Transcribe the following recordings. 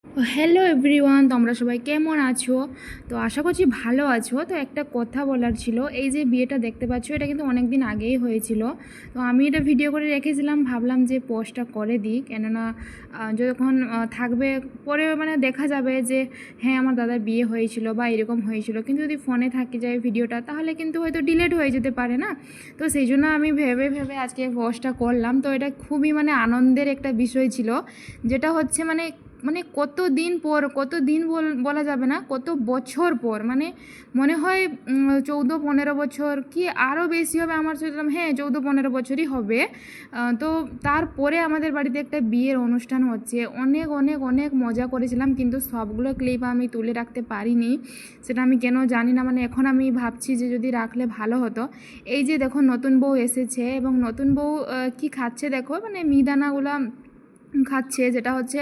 Hello everyone, তোমরা সবাই কেমন আছো? তো আশা করছি ভালো আছো। তো একটা কথা বলার ছিল, এই যে বিয়েটা দেখতে পাচ্ছ এটা কিন্তু অনেক দিন আগেই হয়েছিল। তো আমি এটা ভিডিও করে রেখেছিলাম, ভাবলাম যে পোস্টটা করে দিই, কেননা যখন থাকবে পরে মানে দেখা যাবে যে হ্যাঁ আমার দাদার বিয়ে হয়েছিল বা এরকম হয়েছিল, কিন্তু যদি ফোনে থাকি যায় ভিডিওটা তাহলে কিন্তু হয়তো ডিলিট হয়ে যেতে পারে না। তো সেই জন্য আমি ভেবে ভেবে আজকে পোস্টটা করলাম। তো এটা খুবই মানে আনন্দের একটা বিষয় ছিল, যেটা হচ্ছে মানে মানে কত দিন পর, কত দিন বলা যাবে না, কত বছর পর, মানে মনে হয় 14-15 বছর কি আরও বেশি হবে। আমার শুনলাম হ্যাঁ 14-15 বছরই হবে। তো তারপরে আমাদের বাড়িতে একটা বিয়ের অনুষ্ঠান হচ্ছে। অনেক অনেক অনেক মজা করেছিলাম, কিন্তু সবগুলো ক্লিপ আমি তুলে রাখতে পারিনি। সেটা আমি কেন জানি না, মানে এখন আমি ভাবছি যে যদি রাখলে ভালো হতো। এই যে দেখো নতুন বউ এসেছে এবং নতুন বউ কি খাচ্ছে দেখো, মানে মিহিদানাগুলো খাচ্ছে, যেটা হচ্ছে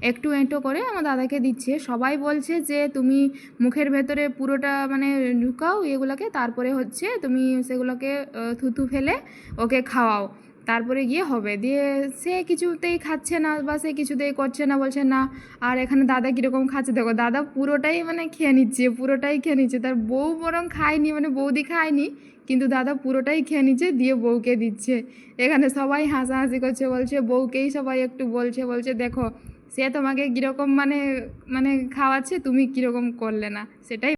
একটু এঁটো করে আমার দাদাকে দিচ্ছে। সবাই বলছে যে তুমি মুখের ভেতরে পুরোটা মানে ঢুকাও এগুলোকে, তারপরে হচ্ছে তুমি সেগুলোকে থুতু ফেলে ওকে খাওয়াও, তারপরে গিয়ে হবে। দিয়ে সে কিছুতেই খাচ্ছে না বা সে কিছুতেই করছে না, বলছে না। আর এখানে দাদা কীরকম খাচ্ছে দেখো, দাদা পুরোটাই মানে খেয়ে নিচ্ছে, পুরোটাই খেয়ে নিচ্ছে। তার বউ বরং খায়নি, মানে বৌদি খায়নি, কিন্তু দাদা পুরোটাই খেয়ে নিচ্ছে, দিয়ে বউকে দিচ্ছে। এখানে সবাই হাসাহাসি করছে, বলছে বউকেই সবাই একটু বলছে বলছে দেখো সে তোমাকে কীরকম মানে মানে খাওয়াচ্ছে, তুমি কীরকম করলে না, সেটাই